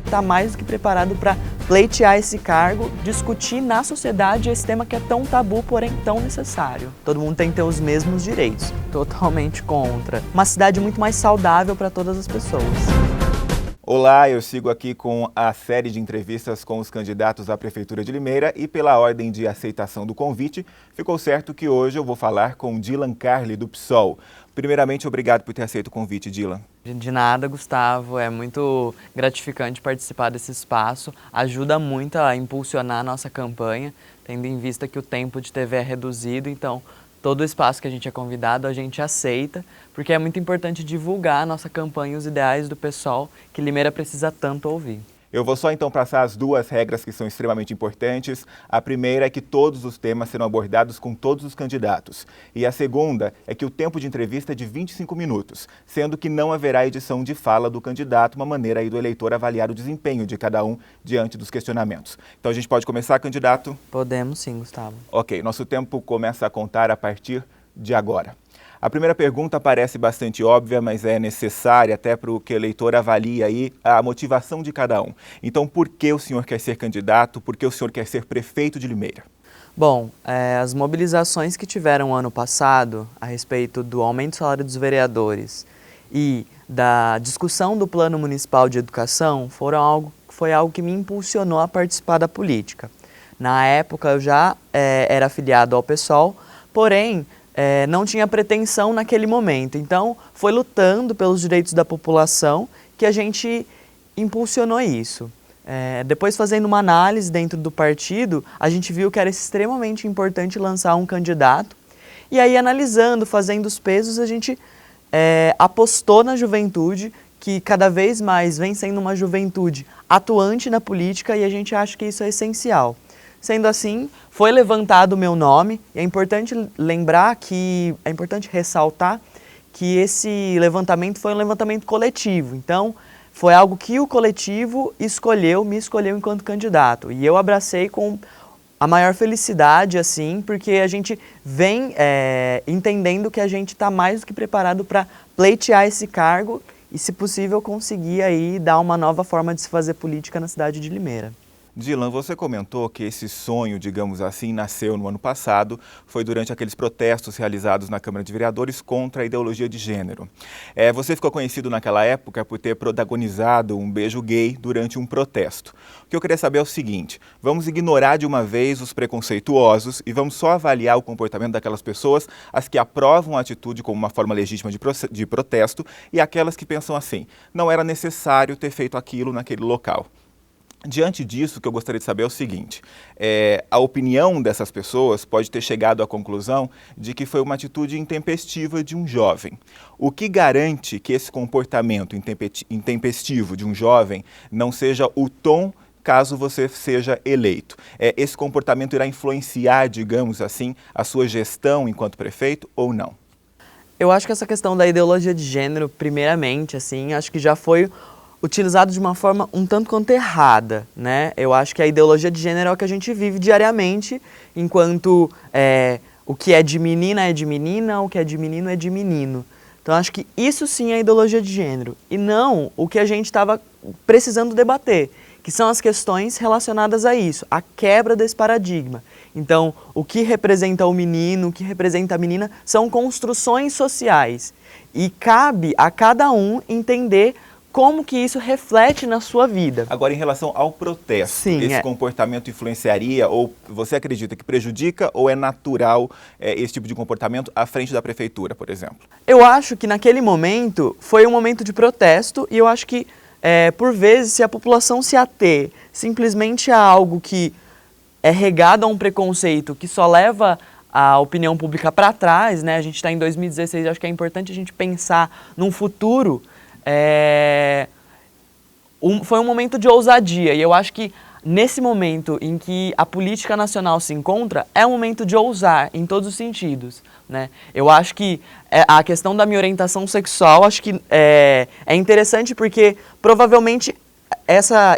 está mais do que preparado para pleitear esse cargo, discutir na sociedade esse tema que é tão tabu, porém tão necessário. Todo mundo tem que ter os mesmos direitos. Totalmente contra. Uma cidade muito mais saudável para todas as pessoas. Olá, eu sigo aqui com a série de entrevistas com os candidatos à Prefeitura de Limeira e pela ordem de aceitação do convite, ficou certo que hoje eu vou falar com Dylan Carli, do PSOL. Primeiramente, obrigado por ter aceito o convite, Dylan. De nada, Gustavo. É muito gratificante participar desse espaço. Ajuda muito a impulsionar a nossa campanha, tendo em vista que o tempo de TV é reduzido, então todo o espaço que a gente é convidado, a gente aceita, porque é muito importante divulgar a nossa campanha e os ideais do PSOL, que Limeira precisa tanto ouvir. Eu vou só então passar as duas regras que são extremamente importantes. A primeira é que todos os temas serão abordados com todos os candidatos. E a segunda é que o tempo de entrevista é de 25 minutos, sendo que não haverá edição de fala do candidato, uma maneira aí do eleitor avaliar o desempenho de cada um diante dos questionamentos. Então a gente pode começar, candidato? Podemos sim, Gustavo. Ok, nosso tempo começa a contar a partir de agora. A primeira pergunta parece bastante óbvia, mas é necessária até para o que o eleitor avalie aí a motivação de cada um. Então, por que o senhor quer ser candidato? Por que o senhor quer ser prefeito de Limeira? Bom, as mobilizações que tiveram ano passado a respeito do aumento do salário dos vereadores e da discussão do Plano Municipal de Educação foi algo que me impulsionou a participar da política. Na época eu já era afiliado ao PSOL, porém não tinha pretensão naquele momento. Então, foi lutando pelos direitos da população que a gente impulsionou isso. Depois, fazendo uma análise dentro do partido, a gente viu que era extremamente importante lançar um candidato. E aí, analisando, fazendo os pesos, a gente apostou na juventude, que cada vez mais vem sendo uma juventude atuante na política, e a gente acha que isso é essencial. Sendo assim, foi levantado o meu nome, e é importante ressaltar que esse levantamento foi um levantamento coletivo. Então, foi algo que o coletivo me escolheu enquanto candidato. E eu abracei com a maior felicidade, assim, porque a gente vem entendendo que a gente está mais do que preparado para pleitear esse cargo e, se possível, conseguir aí dar uma nova forma de se fazer política na cidade de Limeira. Dylan, você comentou que esse sonho, digamos assim, nasceu no ano passado, foi durante aqueles protestos realizados na Câmara de Vereadores contra a ideologia de gênero. Você ficou conhecido naquela época por ter protagonizado um beijo gay durante um protesto. O que eu queria saber é o seguinte: vamos ignorar de uma vez os preconceituosos e vamos só avaliar o comportamento daquelas pessoas, as que aprovam a atitude como uma forma legítima de protesto e aquelas que pensam assim, não era necessário ter feito aquilo naquele local. Diante disso, o que eu gostaria de saber é o seguinte: a opinião dessas pessoas pode ter chegado à conclusão de que foi uma atitude intempestiva de um jovem. O que garante que esse comportamento intempestivo de um jovem não seja o tom caso você seja eleito? Esse comportamento irá influenciar, digamos assim, a sua gestão enquanto prefeito ou não? Eu acho que essa questão da ideologia de gênero, primeiramente, assim, acho que já foi utilizado de uma forma um tanto quanto errada, né? Eu acho que a ideologia de gênero é o que a gente vive diariamente, enquanto o que é de menina é de menina, o que é de menino é de menino. Então, acho que isso sim é ideologia de gênero, e não o que a gente estava precisando debater, que são as questões relacionadas a isso, a quebra desse paradigma. Então, o que representa o menino, o que representa a menina, são construções sociais, e cabe a cada um entender como que isso reflete na sua vida. Agora, em relação ao protesto, sim, esse comportamento influenciaria, ou você acredita que prejudica, ou é natural esse tipo de comportamento à frente da prefeitura, por exemplo? Eu acho que naquele momento foi um momento de protesto, e eu acho que, por vezes, se a população se ater simplesmente a algo que é regado a um preconceito que só leva a opinião pública para trás, né? A gente está em 2016, acho que é importante a gente pensar num futuro. Foi um momento de ousadia, e eu acho que nesse momento em que a política nacional se encontra, é um momento de ousar em todos os sentidos, né? Eu acho que a questão da minha orientação sexual, acho que é interessante porque provavelmente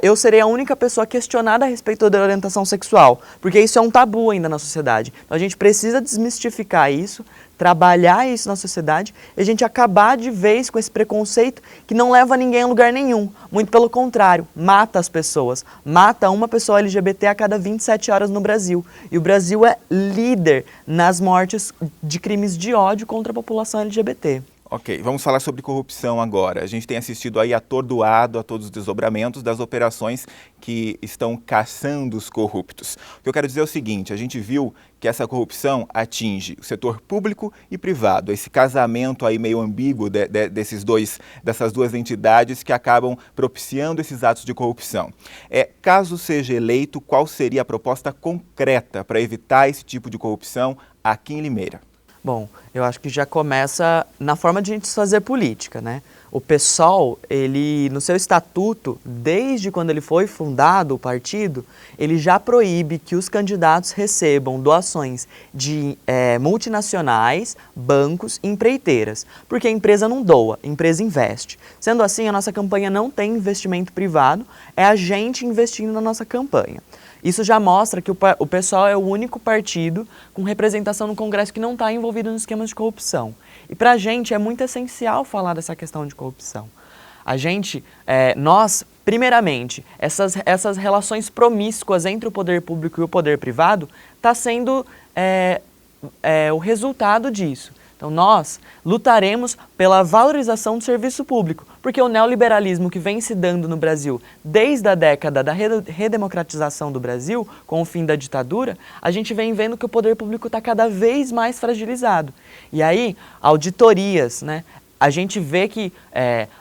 eu serei a única pessoa questionada a respeito da orientação sexual, porque isso é um tabu ainda na sociedade. Então a gente precisa desmistificar isso, trabalhar isso na sociedade e a gente acabar de vez com esse preconceito que não leva ninguém a lugar nenhum. Muito pelo contrário, mata as pessoas. Mata uma pessoa LGBT a cada 27 horas no Brasil. E o Brasil é líder nas mortes de crimes de ódio contra a população LGBT. Ok, vamos falar sobre corrupção agora. A gente tem assistido aí atordoado a todos os desdobramentos das operações que estão caçando os corruptos. O que eu quero dizer é o seguinte, a gente viu que essa corrupção atinge o setor público e privado, esse casamento aí meio ambíguo dessas duas entidades que acabam propiciando esses atos de corrupção. Caso seja eleito, qual seria a proposta concreta para evitar esse tipo de corrupção aqui em Limeira? Bom, eu acho que já começa na forma de a gente fazer política, né? O PSOL, ele, no seu estatuto, desde quando ele foi fundado, o partido, ele já proíbe que os candidatos recebam doações de multinacionais, bancos e empreiteiras, porque a empresa não doa, a empresa investe. Sendo assim, a nossa campanha não tem investimento privado, é a gente investindo na nossa campanha. Isso já mostra que o PSOL é o único partido com representação no Congresso que não está envolvido nos esquemas de corrupção. E para a gente é muito essencial falar dessa questão de corrupção. Nós, primeiramente, essas relações promíscuas entre o poder público e o poder privado está sendo o resultado disso. Então nós lutaremos pela valorização do serviço público, porque o neoliberalismo que vem se dando no Brasil desde a década da redemocratização do Brasil, com o fim da ditadura, a gente vem vendo que o poder público está cada vez mais fragilizado. E aí, auditorias, né? A gente vê que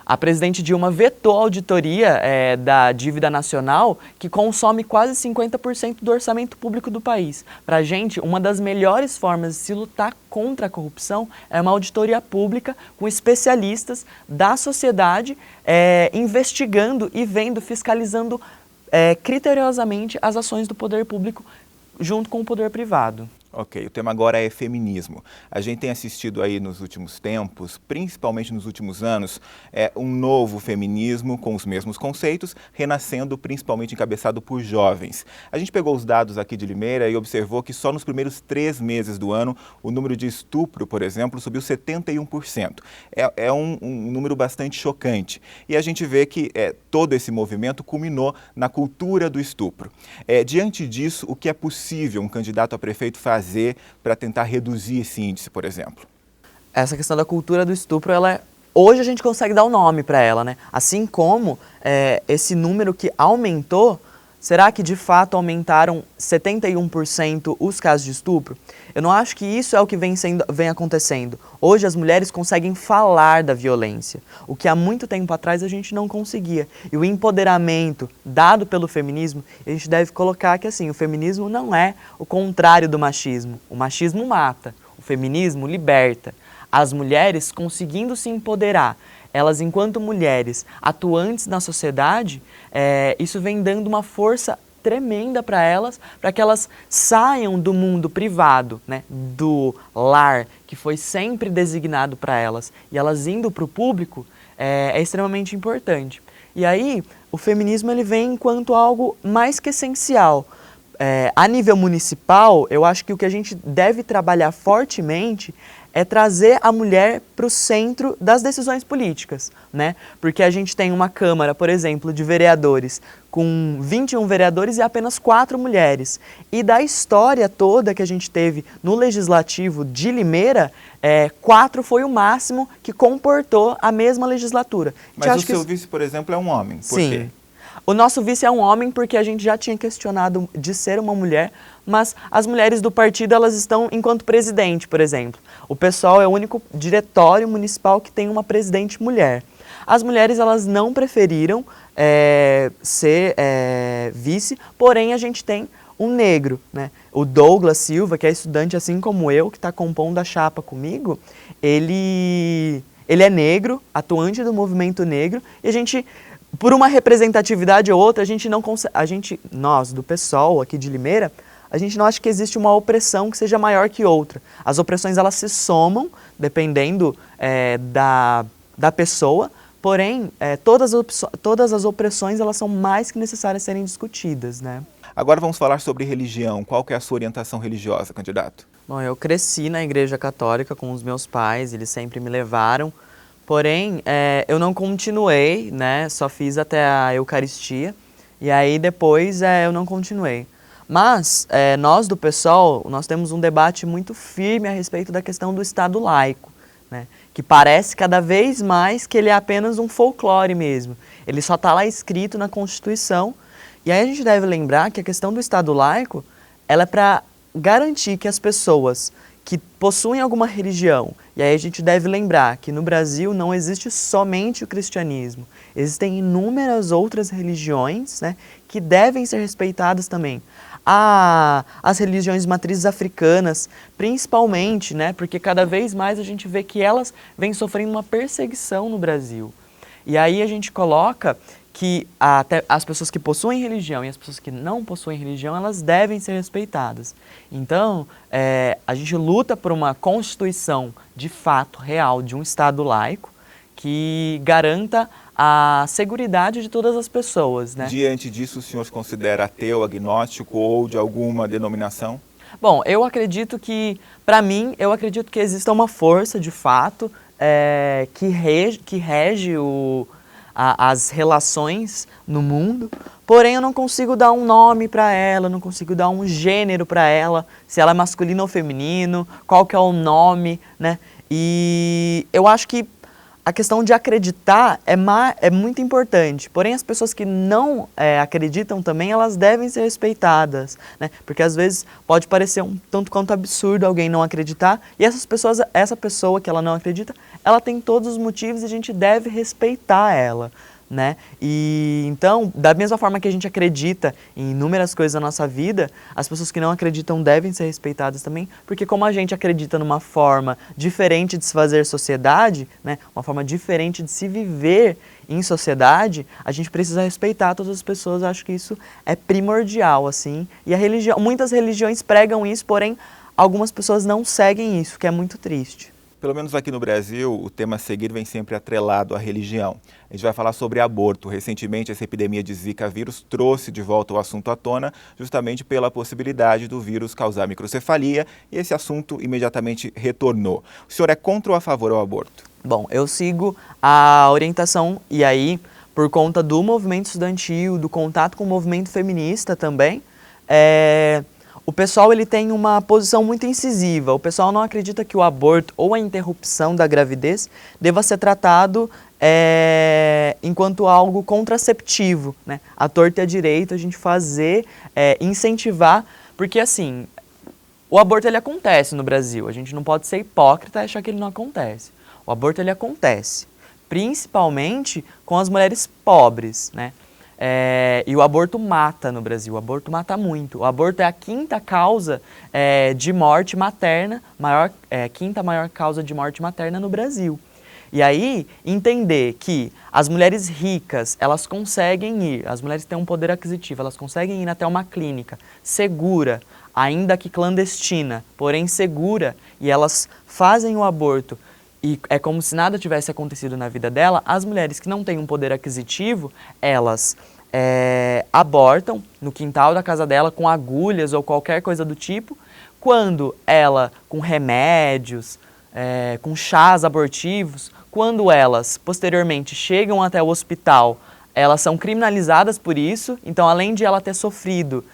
a presidente Dilma vetou a auditoria da dívida nacional, que consome quase 50% do orçamento público do país. Para a gente, uma das melhores formas de se lutar contra a corrupção é uma auditoria pública com especialistas da sociedade investigando e vendo, fiscalizando criteriosamente as ações do poder público junto com o poder privado. Ok, o tema agora é feminismo. A gente tem assistido aí nos últimos tempos, principalmente nos últimos anos, um novo feminismo com os mesmos conceitos, renascendo principalmente encabeçado por jovens. A gente pegou os dados aqui de Limeira e observou que só nos primeiros 3 meses do ano, o número de estupro, por exemplo, subiu 71%. É um número bastante chocante. E a gente vê que todo esse movimento culminou na cultura do estupro. Diante disso, o que é possível um candidato a prefeito fazer para tentar reduzir esse índice, por exemplo? Essa questão da cultura do estupro, hoje a gente consegue dar um nome para ela, né? Assim como esse número que aumentou, será que de fato aumentaram 71% os casos de estupro? Eu não acho que isso é o que vem acontecendo. Hoje as mulheres conseguem falar da violência, o que há muito tempo atrás a gente não conseguia. E o empoderamento dado pelo feminismo, a gente deve colocar que assim, o feminismo não é o contrário do machismo. O machismo mata, o feminismo liberta. As mulheres conseguindo se empoderar, elas enquanto mulheres atuantes na sociedade, isso vem dando uma força tremenda para elas, para que elas saiam do mundo privado, né, do lar, que foi sempre designado para elas, e elas indo para o público é extremamente importante. E aí, o feminismo ele vem enquanto algo mais que essencial. A nível municipal, eu acho que o que a gente deve trabalhar fortemente é trazer a mulher para o centro das decisões políticas, né? Porque a gente tem uma Câmara, por exemplo, de vereadores com 21 vereadores e apenas 4 mulheres. E da história toda que a gente teve no Legislativo de Limeira, 4 foi o máximo que comportou a mesma legislatura. Mas o seu vice, por exemplo, é um homem. Por quê? O nosso vice é um homem porque a gente já tinha questionado de ser uma mulher, mas as mulheres do partido, elas estão enquanto presidente, por exemplo. O PSOL é o único diretório municipal que tem uma presidente mulher. As mulheres, elas não preferiram ser vice, porém a gente tem um negro, né? O Douglas Silva, que é estudante assim como eu, que está compondo a chapa comigo, ele é negro, atuante do movimento negro, e a gente, por uma representatividade ou outra, a gente não consegue, nós do PSOL aqui de Limeira, a gente não acha que existe uma opressão que seja maior que outra. As opressões, elas se somam, dependendo da pessoa, Porém, todas as opressões elas são mais que necessárias serem discutidas, né? Agora vamos falar sobre religião. Qual que é a sua orientação religiosa, candidato? Bom, eu cresci na Igreja Católica com os meus pais, eles sempre me levaram, porém, eu não continuei, né? Só fiz até a Eucaristia, e aí depois eu não continuei. Mas nós do PSOL, nós temos um debate muito firme a respeito da questão do Estado laico, né? Que parece cada vez mais que ele é apenas um folclore mesmo. Ele só está lá escrito na Constituição, e aí a gente deve lembrar que a questão do Estado laico, ela é para garantir que as pessoas que possuem alguma religião, e aí a gente deve lembrar que no Brasil não existe somente o cristianismo, existem inúmeras outras religiões, né, que devem ser respeitadas também. As religiões matrizes africanas, principalmente, né, porque cada vez mais a gente vê que elas vêm sofrendo uma perseguição no Brasil. E aí a gente coloca que até as pessoas que possuem religião e as pessoas que não possuem religião, elas devem ser respeitadas. Então, a gente luta por uma constituição de fato real de um Estado laico que garanta a seguridade de todas as pessoas, né? Diante disso, o senhor se considera ateu, agnóstico ou de alguma denominação? Bom, eu acredito que, para mim, eu acredito que exista uma força, de fato, que rege as relações no mundo, porém eu não consigo dar um nome para ela, não consigo dar um gênero para ela, se ela é masculino ou feminino, qual que é o nome, né? E eu acho que a questão de acreditar é muito importante, porém as pessoas que não acreditam também, elas devem ser respeitadas, né? Porque às vezes pode parecer um tanto quanto absurdo alguém não acreditar, e essa pessoa que ela não acredita, ela tem todos os motivos e a gente deve respeitar ela, né? E então, da mesma forma que a gente acredita em inúmeras coisas da nossa vida, as pessoas que não acreditam devem ser respeitadas também, porque como a gente acredita numa forma diferente de se fazer sociedade, né, uma forma diferente de se viver em sociedade, a gente precisa respeitar todas as pessoas. Eu acho que isso é primordial, assim, e muitas religiões pregam isso, porém algumas pessoas não seguem isso, que é muito triste. Pelo menos aqui no Brasil, o tema a seguir vem sempre atrelado à religião. A gente vai falar sobre aborto. Recentemente, essa epidemia de Zika vírus trouxe de volta o assunto à tona, justamente pela possibilidade do vírus causar microcefalia, e esse assunto imediatamente retornou. O senhor é contra ou a favor ao aborto? Bom, eu sigo a orientação, e aí, por conta do movimento estudantil, do contato com o movimento feminista também, o pessoal ele tem uma posição muito incisiva. O pessoal não acredita que o aborto ou a interrupção da gravidez deva ser tratado enquanto algo contraceptivo, né? À torta e à direita a gente incentivar, porque assim, o aborto ele acontece no Brasil, a gente não pode ser hipócrita e achar que ele não acontece. O aborto ele acontece, principalmente com as mulheres pobres, né? E o aborto mata no Brasil, o aborto mata muito. O aborto é a quinta causa de morte materna, quinta maior causa de morte materna no Brasil. E aí, entender que as mulheres ricas, elas conseguem ir, as mulheres têm um poder aquisitivo, elas conseguem ir até uma clínica segura, ainda que clandestina, porém segura, e elas fazem o aborto, e é como se nada tivesse acontecido na vida dela. As mulheres que não têm um poder aquisitivo, elas abortam no quintal da casa dela com agulhas ou qualquer coisa do tipo, quando ela, com remédios, com chás abortivos, quando elas posteriormente chegam até o hospital, elas são criminalizadas por isso. Então, além de ela ter sofrido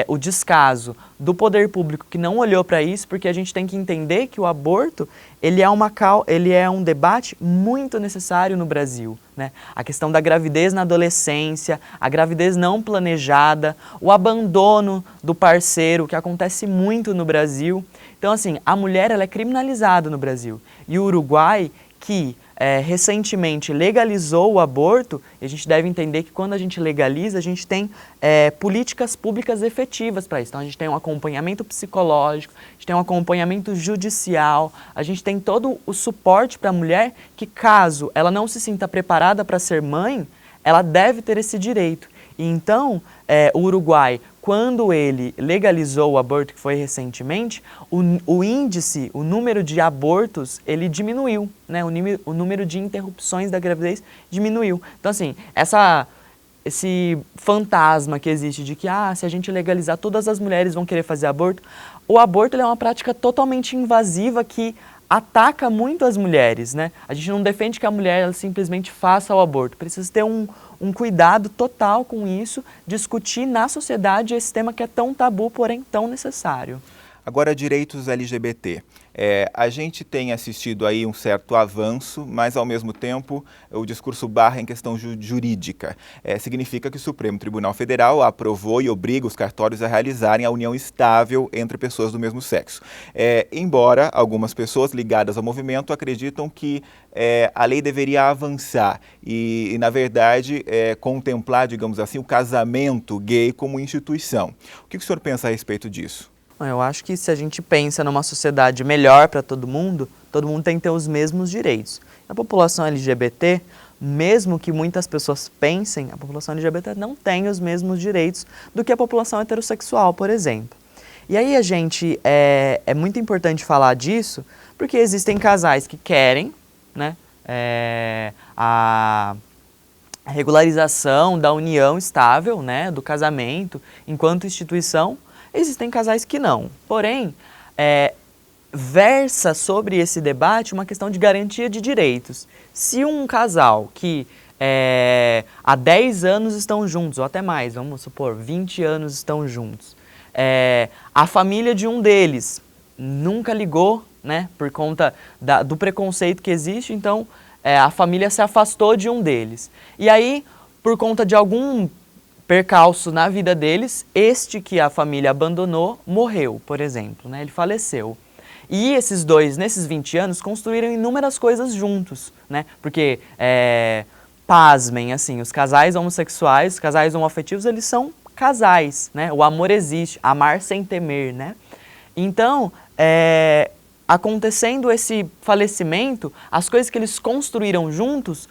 o descaso do poder público que não olhou para isso, porque a gente tem que entender que o aborto ele é um debate muito necessário no Brasil, né? A questão da gravidez na adolescência, a gravidez não planejada, o abandono do parceiro, que acontece muito no Brasil. Então, assim, a mulher ela é criminalizada no Brasil. E o Uruguai, que recentemente legalizou o aborto, e a gente deve entender que quando a gente legaliza, a gente tem políticas públicas efetivas para isso. Então a gente tem um acompanhamento psicológico, a gente tem um acompanhamento judicial, a gente tem todo o suporte para a mulher que, caso ela não se sinta preparada para ser mãe, ela deve ter esse direito. E então, o Uruguai, quando ele legalizou o aborto, que foi recentemente, o índice, o número de abortos, ele diminuiu, né? O número de interrupções da gravidez diminuiu. Então, assim, esse fantasma que existe de que, se a gente legalizar, todas as mulheres vão querer fazer aborto. O aborto ele é uma prática totalmente invasiva que ataca muito as mulheres, né? A gente não defende que a mulher ela simplesmente faça o aborto. Precisa ter um cuidado total com isso, discutir na sociedade esse tema que é tão tabu, porém tão necessário. Agora, direitos LGBT. A gente tem assistido aí um certo avanço, mas ao mesmo tempo o discurso barra em questão jurídica. Significa que o Supremo Tribunal Federal aprovou e obriga os cartórios a realizarem a união estável entre pessoas do mesmo sexo. Embora algumas pessoas ligadas ao movimento acreditam que a lei deveria avançar e na verdade, contemplar, digamos assim, o casamento gay como instituição. O que o senhor pensa a respeito disso? Eu acho que se a gente pensa numa sociedade melhor para todo mundo tem que ter os mesmos direitos. A população LGBT, mesmo que muitas pessoas pensem, a população LGBT não tem os mesmos direitos do que a população heterossexual, por exemplo. E aí é muito importante falar disso, porque existem casais que querem, né, a regularização da união estável, né, do casamento enquanto instituição. Existem casais que não, porém, versa sobre esse debate uma questão de garantia de direitos. Se um casal que há 10 anos estão juntos, ou até mais, vamos supor, 20 anos estão juntos, a família de um deles nunca ligou, né, por conta do preconceito que existe, então a família se afastou de um deles. E aí, por conta de algum percalço na vida deles, este que a família abandonou morreu, por exemplo, né? Ele faleceu. E esses dois, nesses 20 anos, construíram inúmeras coisas juntos, né? Porque, pasmem, assim, os casais homossexuais, os casais homoafetivos, eles são casais, né? O amor existe, amar sem temer, né? Então, acontecendo esse falecimento, as coisas que eles construíram juntos,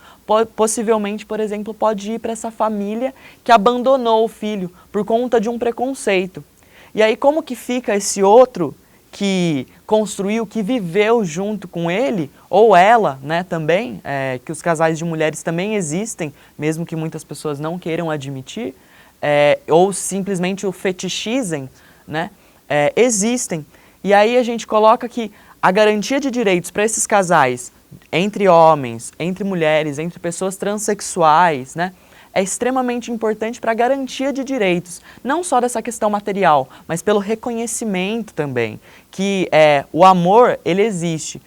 possivelmente, por exemplo, pode ir para essa família que abandonou o filho por conta de um preconceito. E aí como que fica esse outro que construiu, que viveu junto com ele, ou ela, né, também, que os casais de mulheres também existem, mesmo que muitas pessoas não queiram admitir, ou simplesmente o fetichizem, né, existem. E aí a gente coloca que a garantia de direitos para esses casais, entre homens, entre mulheres, entre pessoas transexuais, né, é extremamente importante para a garantia de direitos, não só dessa questão material, mas pelo reconhecimento também, que o amor, ele existe.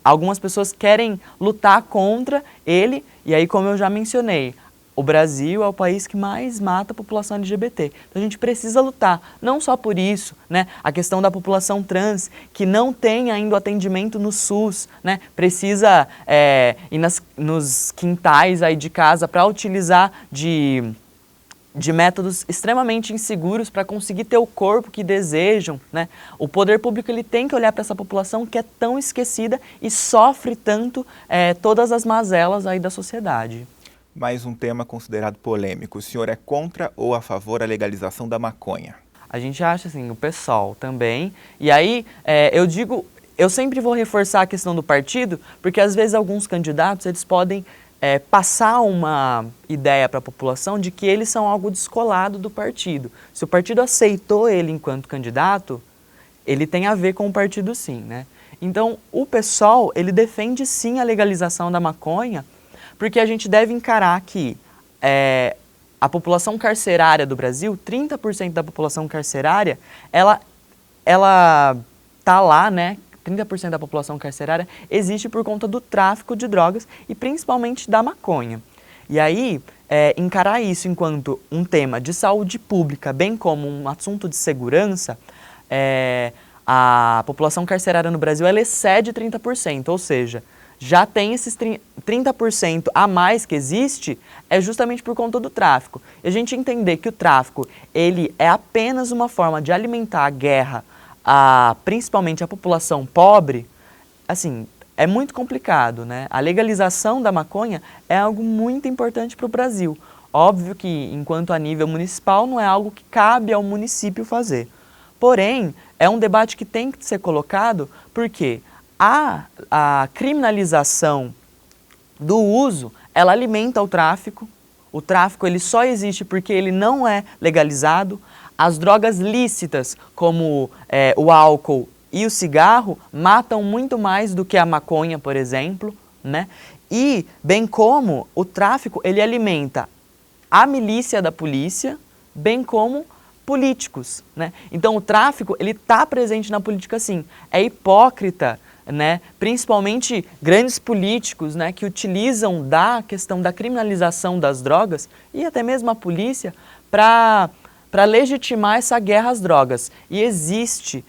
Algumas pessoas querem lutar contra ele, e aí, como eu já mencionei, o Brasil é o país que mais mata a população LGBT. Então a gente precisa lutar, não só por isso, né? A questão da população trans, que não tem ainda o atendimento no SUS, né? Precisa ir nos quintais aí de casa para utilizar de métodos extremamente inseguros para conseguir ter o corpo que desejam, né? O poder público ele tem que olhar para essa população que é tão esquecida e sofre tanto todas as mazelas aí da sociedade. Mais um tema considerado polêmico. O senhor é contra ou a favor da legalização da maconha? A gente acha assim, o PSOL também. E aí, eu sempre vou reforçar a questão do partido, porque às vezes alguns candidatos, eles podem passar uma ideia para a população de que eles são algo descolado do partido. Se o partido aceitou ele enquanto candidato, ele tem a ver com o partido sim, né? Então, o PSOL, ele defende sim a legalização da maconha, porque a gente deve encarar que a população carcerária do Brasil, 30% da população carcerária, ela tá lá, né? 30% da população carcerária existe por conta do tráfico de drogas e principalmente da maconha. E aí, encarar isso enquanto um tema de saúde pública, bem como um assunto de segurança, a população carcerária no Brasil ela excede 30%, ou seja, já tem esses 30% a mais que existe, justamente por conta do tráfico. E a gente entender que o tráfico ele é apenas uma forma de alimentar a guerra, principalmente a população pobre, assim, é muito complicado, né? A legalização da maconha é algo muito importante para o Brasil. Óbvio que, enquanto a nível municipal, não é algo que cabe ao município fazer. Porém, é um debate que tem que ser colocado porque a criminalização do uso, ela alimenta o tráfico. O tráfico ele só existe porque ele não é legalizado. As drogas lícitas, como o álcool e o cigarro, matam muito mais do que a maconha, por exemplo, né? E, bem como o tráfico, ele alimenta a milícia da polícia, bem como políticos, né? Então o tráfico, ele está presente na política sim. É hipócrita, né? Principalmente grandes políticos, né, que utilizam da questão da criminalização das drogas e até mesmo a polícia para legitimar essa guerra às drogas. E existe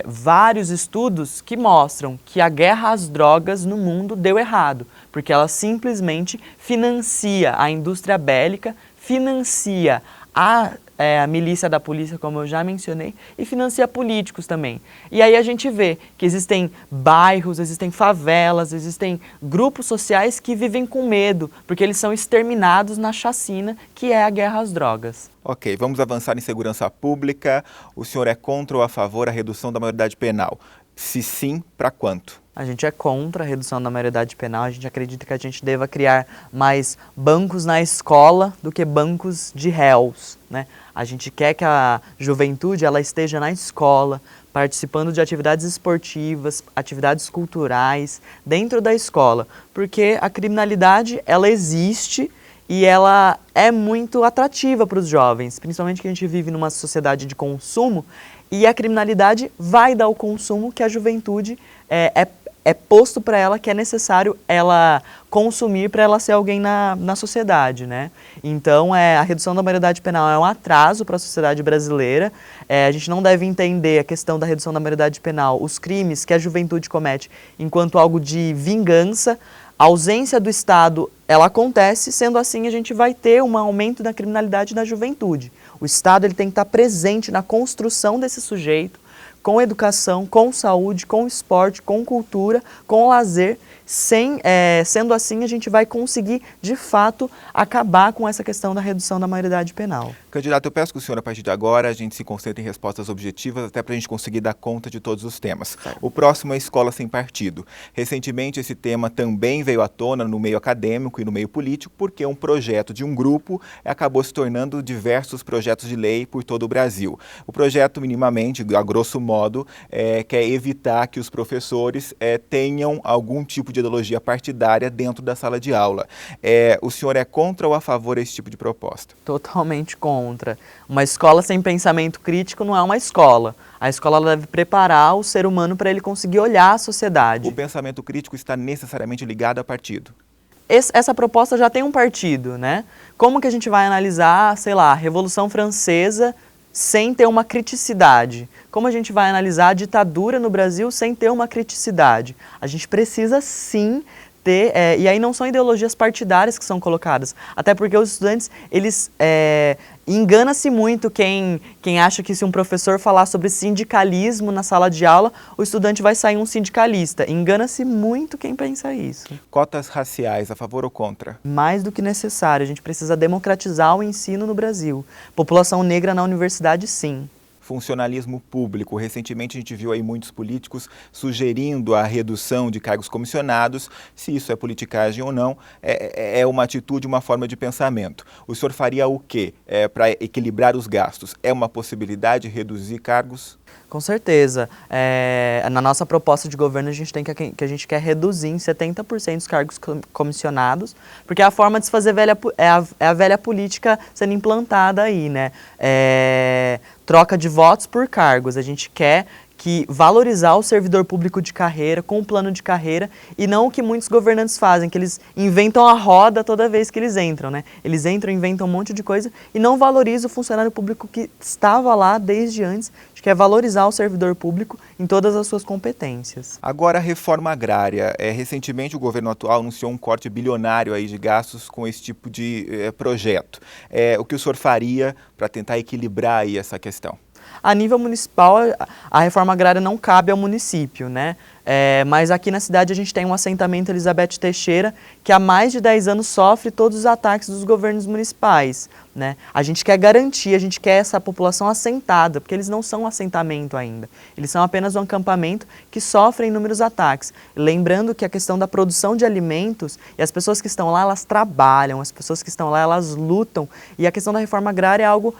vários estudos que mostram que a guerra às drogas no mundo deu errado, porque ela simplesmente financia a indústria bélica, financia a milícia da polícia, como eu já mencionei, e financia políticos também. E aí a gente vê que existem bairros, existem favelas, existem grupos sociais que vivem com medo, porque eles são exterminados na chacina, que é a guerra às drogas. Ok, vamos avançar em segurança pública. O senhor é contra ou a favor da redução da maioridade penal? Se sim, para quanto? A gente é contra a redução da maioridade penal, a gente acredita que a gente deva criar mais bancos na escola do que bancos de réus, né? A gente quer que a juventude ela esteja na escola, participando de atividades esportivas, atividades culturais, dentro da escola, porque a criminalidade ela existe e ela é muito atrativa para os jovens, principalmente que a gente vive numa sociedade de consumo e a criminalidade vai dar o consumo que a juventude é posto para ela que é necessário ela consumir para ela ser alguém na sociedade, né? Então, a redução da maioridade penal é um atraso para a sociedade brasileira. A gente não deve entender a questão da redução da maioridade penal, os crimes que a juventude comete, enquanto algo de vingança. A ausência do Estado, ela acontece, sendo assim a gente vai ter um aumento da criminalidade da juventude. O Estado ele tem que estar presente na construção desse sujeito, com educação, com saúde, com esporte, com cultura, com lazer. Sendo assim, a gente vai conseguir, de fato, acabar com essa questão da redução da maioridade penal. Candidato, eu peço que o senhor, a partir de agora, a gente se concentre em respostas objetivas, até para a gente conseguir dar conta de todos os temas. Certo. O próximo é Escola Sem Partido. Recentemente, esse tema também veio à tona no meio acadêmico e no meio político, porque um projeto de um grupo acabou se tornando diversos projetos de lei por todo o Brasil. O projeto, minimamente, a grosso modo, quer evitar que os professores tenham algum tipo de ideologia partidária dentro da sala de aula. O senhor é contra ou a favor desse tipo de proposta? Totalmente contra. Uma escola sem pensamento crítico não é uma escola. A escola ela deve preparar o ser humano para ele conseguir olhar a sociedade. O pensamento crítico está necessariamente ligado a partido? Essa proposta já tem um partido, né? Como que a gente vai analisar, sei lá, a Revolução Francesa sem ter uma criticidade? Como a gente vai analisar a ditadura no Brasil sem ter uma criticidade? A gente precisa sim ter, e aí não são ideologias partidárias que são colocadas, até porque os estudantes, eles engana-se muito quem acha que se um professor falar sobre sindicalismo na sala de aula, o estudante vai sair um sindicalista. Engana-se muito quem pensa isso. Cotas raciais, a favor ou contra? Mais do que necessário, a gente precisa democratizar o ensino no Brasil. População negra na universidade, sim. Funcionalismo público. Recentemente a gente viu aí muitos políticos sugerindo a redução de cargos comissionados. Se isso é politicagem ou não, é uma atitude, uma forma de pensamento. O senhor faria o quê para equilibrar os gastos? É uma possibilidade reduzir cargos? Com certeza. Na nossa proposta de governo, a gente quer reduzir em 70% os cargos comissionados, porque é a forma de se fazer a velha política sendo implantada aí, né? Troca de votos por cargos. A gente quer valorizar o servidor público de carreira, com o plano de carreira, e não o que muitos governantes fazem, que eles inventam a roda toda vez que eles entram, né? Eles entram, inventam um monte de coisa e não valorizam o funcionário público que estava lá desde antes. A gente quer valorizar o servidor público em todas as suas competências. Agora, a reforma agrária. Recentemente, o governo atual anunciou um corte bilionário aí de gastos com esse tipo de projeto. O que o senhor faria para tentar equilibrar aí essa questão? A nível municipal, a reforma agrária não cabe ao município, né? Mas aqui na cidade a gente tem um assentamento Elizabeth Teixeira que há mais de 10 anos sofre todos os ataques dos governos municipais, né? A gente quer garantir, a gente quer essa população assentada, porque eles não são um assentamento ainda. Eles são apenas um acampamento que sofre inúmeros ataques. Lembrando que a questão da produção de alimentos, e as pessoas que estão lá, elas trabalham, as pessoas que estão lá, elas lutam, e a questão da reforma agrária é algo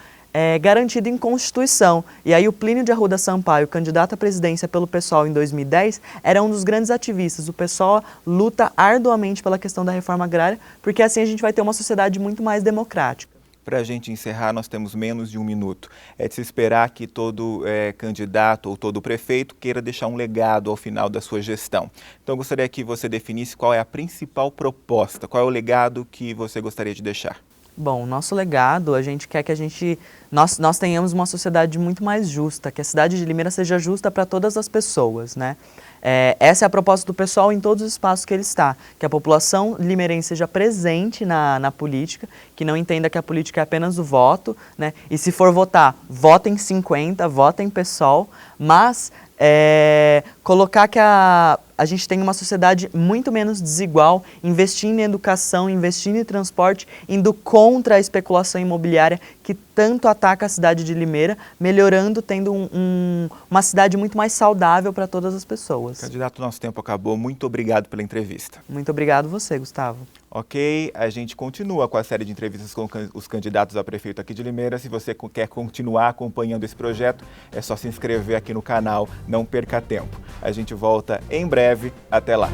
garantido em Constituição. E aí o Plínio de Arruda Sampaio, candidato à presidência pelo PSOL em 2010, era um dos grandes ativistas. O PSOL luta arduamente pela questão da reforma agrária, porque assim a gente vai ter uma sociedade muito mais democrática. Para a gente encerrar, nós temos menos de um minuto. É de se esperar que todo candidato ou todo prefeito queira deixar um legado ao final da sua gestão. Então, eu gostaria que você definisse qual é a principal proposta, qual é o legado que você gostaria de deixar. Bom, o nosso legado, a gente quer que nós tenhamos uma sociedade muito mais justa, que a cidade de Limeira seja justa para todas as pessoas, né? Essa é a proposta do pessoal em todos os espaços que ele está, que a população limeirense seja presente na política, que não entenda que a política é apenas o voto, né? E se for votar, vota em 50, vota em PSOL, mas colocar que a gente tem uma sociedade muito menos desigual, investindo em educação, investindo em transporte, indo contra a especulação imobiliária que tanto ataca a cidade de Limeira, melhorando, tendo uma cidade muito mais saudável para todas as pessoas. Candidato, nosso tempo acabou. Muito obrigado pela entrevista. Muito obrigado você, Gustavo. Ok, a gente continua com a série de entrevistas com os candidatos a prefeito aqui de Limeira. Se você quer continuar acompanhando esse projeto, é só se inscrever aqui no canal. Não perca tempo. A gente volta em breve. Até lá.